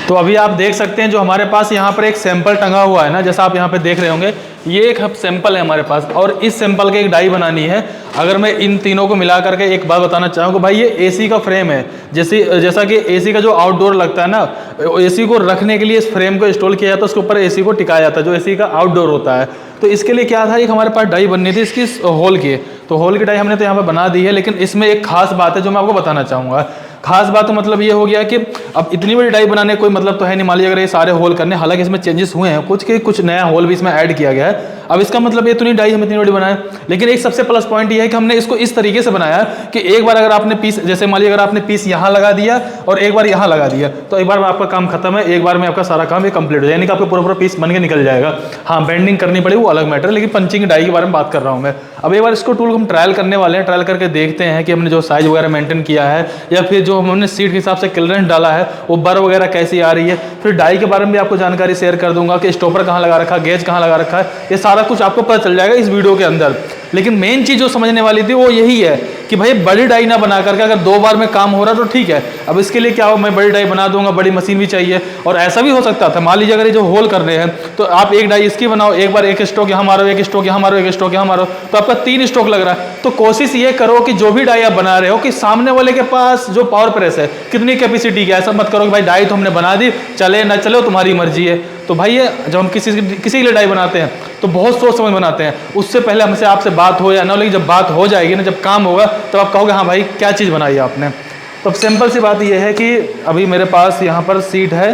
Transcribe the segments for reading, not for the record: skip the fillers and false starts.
तो अभी आप देख सकते हैं जो हमारे पास यहाँ पर एक सैंपल टंगा हुआ है ना, जैसा आप यहाँ पे देख रहे होंगे, ये एक सैंपल है हमारे पास और इस सैंपल की एक डाई बनानी है। अगर मैं इन तीनों को मिला करके एक बात बताना चाहूँ कि भाई ये एसी का फ्रेम है, जैसा कि एसी का जो आउटडोर लगता है ना, एसी को रखने के लिए इस फ्रेम को इंस्टॉल किया जाता है, उसके ऊपर एसी को टिकाया जाता है जो एसी का आउटडोर होता है। तो इसके लिए क्या था, एक हमारे पास डाई बननी थी इसकी होल की, तो होल की डाई हमने तो यहाँ पर बना दी है। लेकिन इसमें एक खास बात है जो मैं आपको बताना चाहूँगा। खास बात तो मतलब ये हो गया कि अब इतनी बड़ी डाई बनाने कोई मतलब तो है नहीं, मान लीजिए अगर ये सारे होल करने, हालांकि इसमें चेंजेस हुए हैं कुछ नया होल भी इसमें ऐड किया गया है। अब इसका मतलब ये तो नहीं डाई हम इतनी बड़ी बनाए, लेकिन एक सबसे प्लस पॉइंट ये है कि हमने इसको इस तरीके से बनाया कि एक बार अगर आपने पीस, जैसे मान लीजिए अगर आपने पीस यहाँ लगा दिया और एक बार यहाँ लगा दिया, तो एक बार में आपका काम खत्म है, एक बार में आपका सारा काम ये कंप्लीट हो जाए, यानी कि आपका पूरा पीस बन के निकल जाएगा। हाँ, बेंडिंग करनी पड़ेगी वो अलग मैटर, लेकिन पंचिंग डाई के बारे में बात कर रहा हूँ मैं। अब एक बार इसको टूल हम ट्रायल करने वाले हैं, ट्रायल करके देखते हैं कि हमने जो साइज वगैरह मेंटेन किया है या फिर जो हमने सीट के हिसाब से क्लियरेंस डाला है वो बर वगैरह कैसी आ रही है। फिर डाई के बारे में भी आपको जानकारी शेयर कर दूंगा कि स्टॉपर कहाँ लगा रखा है, गेज कहाँ लगा रखा है, ये सारा कुछ आपको पता चल जाएगा इस वीडियो के अंदर। लेकिन मेन चीज़ जो समझने वाली थी वो यही है कि भाई बड़ी डाई ना बना करके अगर 2 बार में काम हो रहा तो ठीक है। अब इसके लिए क्या हो, मैं बड़ी डाई बना दूंगा, बड़ी मशीन भी चाहिए। और ऐसा भी हो सकता था, मान लीजिए अगर ये जो होल कर रहे हैं तो आप एक डाई इसकी बनाओ, एक बार एक स्ट्रोक यहाँ मारो, एक स्ट्रोक यहाँ मारो, एक स्ट्रोक यहाँ मारो, तो आपका 3 स्ट्रोक लग रहा है। तो कोशिश ये करो कि जो भी डाई आप बना रहे हो कि सामने वाले के पास जो पावर प्रेस है, कितनी कैपेसिटी की, ऐसा मत करो कि भाई डाई तो हमने बना दी, चले ना चले तुम्हारी मर्जी है। तो भाई ये जब हम किसी के लिए डाई बनाते हैं तो बहुत सोच समझ बनाते हैं, उससे पहले हमसे आपसे बात हो या ना हो, लेकिन जब बात हो जाएगी ना, जब काम होगा तो आप कहोगे हाँ भाई क्या चीज़ बनाई है आपने। तो अब सिंपल सी बात यह है कि अभी मेरे पास यहाँ पर सीट है,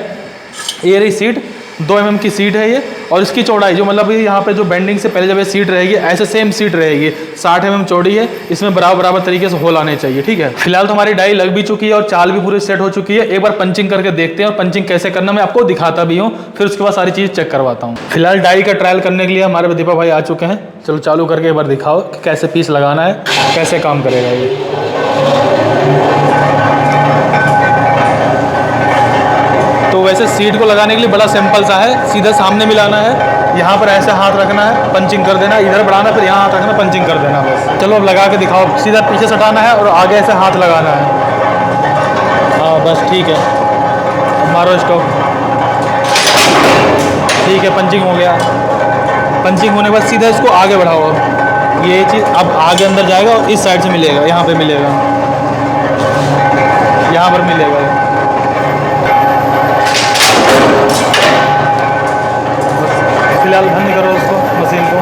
ये रही सीट, 2 mm की सीट है ये, और इसकी चौड़ाई जो मतलब यहाँ पे जो बेंडिंग से पहले जब ये सीट रहेगी ऐसे सेम सीट रहेगी, 60 mm चौड़ी है, इसमें बराबर तरीके से होल आने चाहिए। ठीक है, फिलहाल तो हमारी डाई लग भी चुकी है और चाल भी पूरी सेट हो चुकी है। एक बार पंचिंग करके देखते हैं और पंचिंग कैसे करना मैं आपको दिखाता भी हूँ, फिर उसके बाद सारी चीज़ चेक करवाता हूँ। फिलहाल डाई का ट्रायल करने के लिए हमारे दीपक भाई आ चुके हैं। चलो चालू करके एक बार दिखाओ कि कैसे पीस लगाना है, कैसे काम करेगा ये। तो वैसे सीट को लगाने के लिए बड़ा सिंपल सा है, सीधा सामने मिलाना है, यहाँ पर ऐसे हाथ रखना है, पंचिंग कर देना, इधर बढ़ाना, फिर यहाँ हाथ रखना, पंचिंग कर देना बस। चलो अब लगा के दिखाओ, सीधा पीछे सटाना है और आगे ऐसे हाथ लगाना है। हाँ बस ठीक है, अब मारो स्टॉप। ठीक है, पंचिंग हो गया। पंचिंग होने के बाद सीधा इसको आगे बढ़ाओ, ये चीज़ अब आगे अंदर जाएगा और इस साइड से मिलेगा, यहाँ पर मिलेगा, यहाँ पर मिलेगा। फिलहाल बंद करो उसको, मशीन को।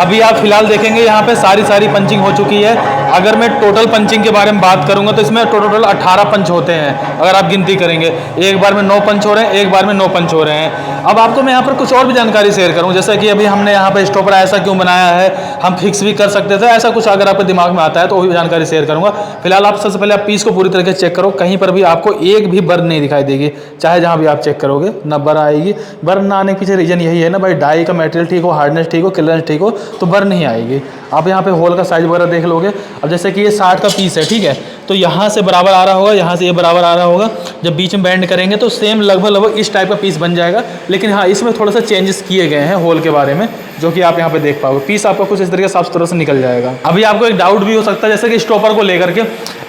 अभी आप फिलहाल देखेंगे यहाँ पे सारी पंचिंग हो चुकी है। अगर मैं टोटल पंचिंग के बारे में बात करूंगा तो इसमें टोटल 18 पंच होते हैं अगर आप गिनती करेंगे। एक बार में 9 पंच हो रहे हैं, एक बार में 9 पंच हो रहे हैं। अब आपको मैं यहाँ पर कुछ और भी जानकारी शेयर करूँ, जैसा कि अभी हमने यहाँ पर स्टॉपर ऐसा क्यों बनाया है, हम फिक्स भी कर सकते थे, ऐसा कुछ अगर आपके दिमाग में आता है तो वो भी जानकारी शेयर करूँगा। फिलहाल आप सबसे पहले आप पीस को पूरी तरीके से चेक करो, कहीं पर भी आपको एक भी बर्न नहीं दिखाई देगी, चाहे जहाँ भी आप चेक करोगे ना बर्न आएगी। बर्न ना आने के पीछे रीजन यही है ना भाई, डाई का मटेरियल ठीक हो, हार्डनेस ठीक हो, क्लियरेंस ठीक हो, तो बर्न नहीं आएगी। आप यहाँ पे होल का साइज वगैरह देख लोगे। अब जैसे कि ये 60 का पीस है, ठीक है, तो यहाँ से बराबर आ रहा होगा, यहाँ से ये बराबर आ रहा होगा। जब बीच में बेंड करेंगे तो सेम लगभग इस टाइप का पीस बन जाएगा। लेकिन हाँ, इसमें थोड़ा सा चेंजेस किए गए हैं होल के बारे में, जो कि आप यहाँ पे देख पाओगे। पीस आपका कुछ इस तरीके साफ सुथरा से निकल जाएगा। अभी आपको एक डाउट भी हो सकता है, जैसे कि स्टॉपर को लेकर के,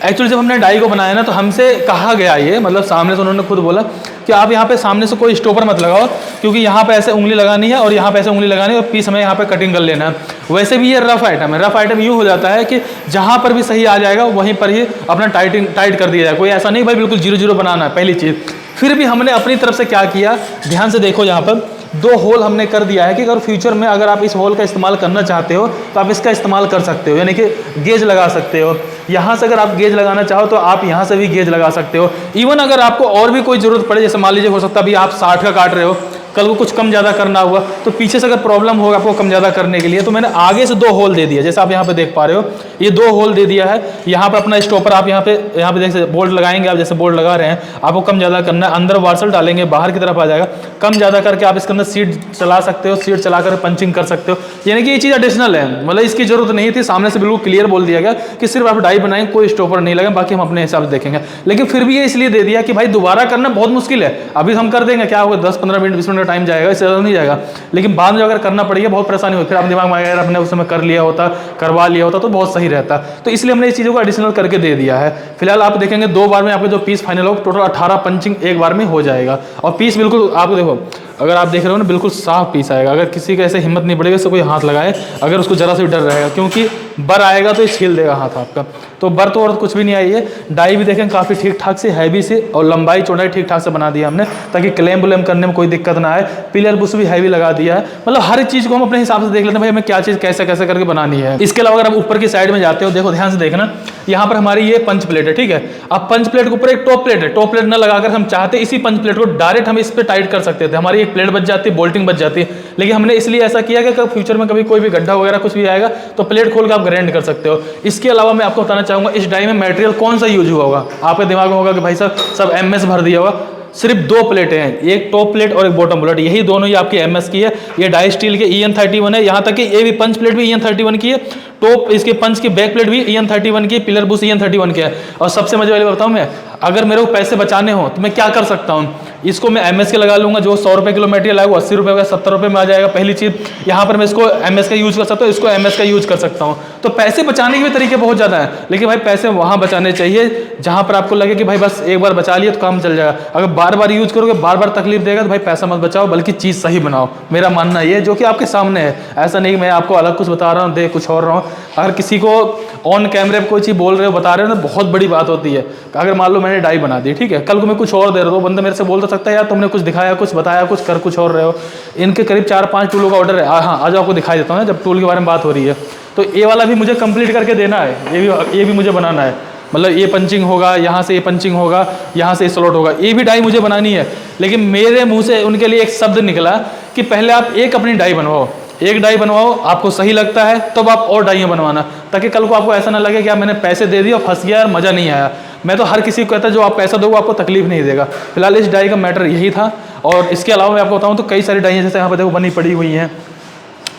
एक्चुअली जब हमने डाई को बनाया ना तो हमसे कहा गया ये, मतलब सामने से उन्होंने खुद बोला कि आप यहाँ पे सामने से कोई स्टॉपर मत लगाओ, क्योंकि यहाँ पे ऐसे उंगली लगानी है और यहाँ पे ऐसे उंगली लगानी है और पीस हमें यहाँ पे कटिंग कर लेना है। वैसे भी ये रफ आइटम है। रफ आइटम यूँ हो जाता है कि जहाँ पर भी सही आ जाएगा वहीं पर ही अपना टाइट कर दिया जाए। कोई ऐसा नहीं भाई बिल्कुल 0-0 बनाना है, पहली चीज़। फिर भी हमने अपनी तरफ से क्या किया, ध्यान से देखो, यहाँ पर 2 होल हमने कर दिया है कि अगर फ्यूचर में अगर आप इस होल का इस्तेमाल करना चाहते हो तो आप इसका इस्तेमाल कर सकते हो, यानी कि गेज लगा सकते हो। यहाँ से अगर आप गेज लगाना चाहो तो आप यहाँ से भी गेज लगा सकते हो। इवन अगर आपको और भी कोई ज़रूरत पड़े, जैसे मान लीजिए हो सकता है अभी आप 60 का काट रहे हो, कल को कुछ कम ज़्यादा करना हुआ तो पीछे से अगर प्रॉब्लम होगा आपको कम ज़्यादा करने के लिए, तो मैंने आगे से 2 होल दे दिया, जैसे आप यहाँ पे देख पा रहे हो, ये 2 होल दे दिया है। यहाँ पर अपना स्टॉपर आप यहाँ पे देख सकते बोल्ट लगाएंगे, आप जैसे बोल्ट लगा रहे हैं, आपको कम ज़्यादा करना है। अंदर वार्सल डालेंगे, बाहर की तरफ आ जाएगा, कम ज़्यादा करके आप इसके अंदर सीट चला सकते हो, सीट चला कर पंचिंग कर सकते हो। यानी कि ये चीज़ एडिशनल है, मतलब इसकी जरूरत नहीं थी। सामने से बिल्कुल क्लियर बोल दिया गया कि सिर्फ आप डाई बनाएं, कोई स्टॉपर नहीं लगे, बाकी हम अपने हिसाब से देखेंगे। लेकिन फिर भी ये इसलिए दे दिया कि भाई दोबारा करना बहुत मुश्किल है, अभी हम कर देंगे, क्या होगा 10-15 मिनट 20 मिनट का टाइम जाएगा, इससे ज़्यादा नहीं जाएगा। लेकिन बाद में अगर करना पड़ेगा बहुत परेशानी होती है, फिर आप दिमाग में अगर अपने उस समय कर लिया होता, करवा लिया होता तो बहुत सही रहता। तो इसलिए हमने इस चीज़ों को एडिशनल करके दे दिया है। फिलहाल आप देखेंगे 2 बार में आपके जो पीस फाइनल हो, टोटल 18 पंचिंग एक बार में हो जाएगा। और पीस बिल्कुल आपको देखो, अगर आप देख रहे हो ना, बिल्कुल साफ पीस आएगा। अगर किसी का ऐसे हिम्मत नहीं पड़ेगा, इससे कोई हाथ लगाए अगर उसको जरा से डर रहेगा, क्योंकि बर आएगा तो ये छील देगा हाथ आपका। तो बर तो और कुछ भी नहीं आई है। डाई भी देखें काफ़ी ठीक ठाक से, हैवी से, और लंबाई चौड़ाई ठीक ठाक से बना दिया हमने, ताकि क्लेम ब्लेम करने में कोई दिक्कत ना आए। पिलर बुश भी हैवी लगा दिया है। मतलब हर चीज़ को हम अपने हिसाब से देख लेते हैं भाई हमें क्या चीज़ कैसे कैसे करके बनानी है। इसके अलावा अगर आप ऊपर की साइड में जाते हो, देखो ध्यान से देखना, यहाँ पर हमारी ये पंच प्लेट है, ठीक है। अब पंच प्लेट के ऊपर एक टॉप प्लेट है। टॉप प्लेट न लगाकर हम चाहते इसी पंच प्लेट को डायरेक्ट हम इस पर टाइट कर सकते थे, हमारी एक प्लेट बच जाती है, बोल्टिंग बच जाती है। लेकिन हमने इसलिए ऐसा किया कि फ्यूचर में कभी कोई भी गड्ढा वगैरह कुछ भी आएगा तो प्लेट खोल कर आप ग्राइंड कर सकते हो। इसके अलावा मैं आपको बताना चाहूँगा इस डाई में मटेरियल कौन सा यूज हुआ होगा। आपके दिमाग में होगा कि भाई साहब सब MS भर दिया होगा। सिर्फ 2 प्लेटें हैं, एक टॉप प्लेट और एक बॉटम प्लेट, यही दोनों ही आपकी MS की है। ये डाई स्टील के EN31 है। यहाँ तक कि ये भी पंच प्लेट भी EN31 की है, टॉप इसके पंच की बैक प्लेट भी EN31 की, पिलर बुश EN31 के है। और सबसे मजे वाली बताऊँ मैं, अगर मेरे को पैसे बचाने हो तो मैं क्या कर सकता हूँ, इसको मैं MS के लगा लूँगा, जो 100 रुपये किलो मटेरियल आएगा वो 80 रुपये का 70 रुपये में आ जाएगा। पहली चीज़ यहाँ पर मैं इसको MS का यूज़ कर सकता हूँ, इसको MS का यूज़ कर सकता हूँ। तो पैसे बचाने के भी तरीके बहुत ज़्यादा है, लेकिन भाई पैसे वहाँ बचाने चाहिए जहाँ पर आपको लगे कि भाई बस एक बार बचा लिए तो काम चल जाएगा। अगर बार बार यूज़ करोगे, बार बार तकलीफ देगा, तो भाई पैसा मत बचाओ, बल्कि चीज़ सही बनाओ। मेरा मानना ये जो कि आपके सामने है, ऐसा नहीं मैं आपको अलग कुछ बता रहा हूँ, दे कुछ और रहा हूँ। अगर किसी को ऑन कैमरे पर कोई चीज़ बोल रहे हो, बता रहे हो ना, बहुत बड़ी बात होती है। अगर मान लो मैंने डाई बना दी, ठीक है, कल को मैं कुछ और दे रहा हूँ, बंदा मेरे से बोल तो सकता है यार तुमने कुछ दिखाया, कुछ बताया, कुछ कर कुछ और रहे हो। इनके करीब 4-5 टूलों का ऑर्डर है। हाँ, आज आपको दिखाई देता हूँ ना, जब टूल के बारे में बात हो रही है। तो ये वाला भी मुझे कंप्लीट करके देना है, ये भी मुझे बनाना है। मतलब ये पंचिंग होगा, यहाँ से ये पंचिंग होगा, यहाँ से स्लॉट होगा, ये भी डाई मुझे बनानी है। लेकिन मेरे मुंह से उनके लिए एक शब्द निकला कि पहले आप एक अपनी डाई बनवाओ, एक डाई बनवाओ, आपको सही लगता है तब आप और डाइयाँ बनवाना, ताकि कल को आपको ऐसा ना लगे कि आप मैंने पैसे दे दिए और फंस गया, मज़ा नहीं आया। मैं तो हर किसी को कहता जो आप पैसा दोगे आपको तकलीफ नहीं देगा। फिलहाल इस डाई का मैटर यही था। और इसके अलावा मैं आपको बताऊँ तो कई सारी डाइयाँ जैसे यहाँ पर देखो बनी पड़ी हुई हैं,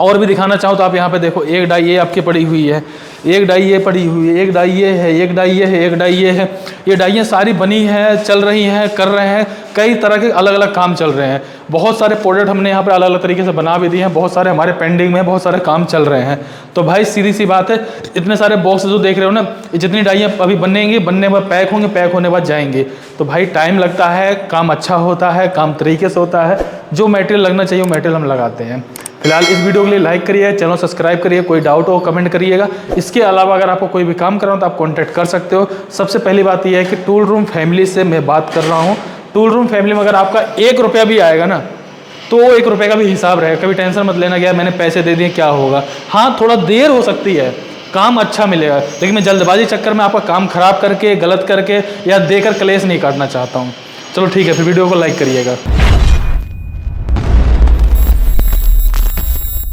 और भी दिखाना चाहूँ तो आप यहाँ पे देखो, एक डाई ये आपकी पड़ी हुई है, एक डाई ये पड़ी हुई है, एक डाई ये है, एक डाई ये है, एक डाई ये है। ये डाइयाँ सारी बनी हैं, चल रही हैं, कर रहे हैं, कई तरह के अलग अलग काम चल रहे हैं। बहुत सारे प्रोडक्ट हमने यहाँ पर अलग अलग तरीके से बना भी दिए हैं, बहुत सारे हमारे पेंडिंग में, बहुत सारे काम चल रहे हैं। तो भाई सीधी सी बात है, इतने सारे बॉक्स जो देख रहे हो ना, जितनी डाइयाँ अभी बनेंगी, बनने में पैक होंगे, पैक होने बाद जाएंगे, तो भाई टाइम लगता है, काम अच्छा होता है, काम तरीके से होता है। जो मटेरियल लगना चाहिए वो मटेरियल हम लगाते हैं। फिलहाल इस वीडियो के लिए लाइक करिए, चैनल सब्सक्राइब करिए, कोई डाउट हो कमेंट करिएगा। इसके अलावा अगर आपको कोई भी काम करना हो तो आप कॉन्टैक्ट कर सकते हो। सबसे पहली बात यह है कि टूल रूम फैमिली से मैं बात कर रहा हूँ। टूल रूम फैमिली में अगर आपका 1 रुपया भी आएगा ना, तो 1 रुपये का भी हिसाब रहेगा। कभी टेंशन मत लेना गया मैंने पैसे दे दिए क्या होगा। हाँ, थोड़ा देर हो सकती है, काम अच्छा मिलेगा, लेकिन मैं जल्दबाजी चक्कर में आपका काम खराब करके, गलत करके या देकर कलेश नहीं काटना चाहता हूँ। चलो ठीक है, फिर वीडियो को लाइक करिएगा।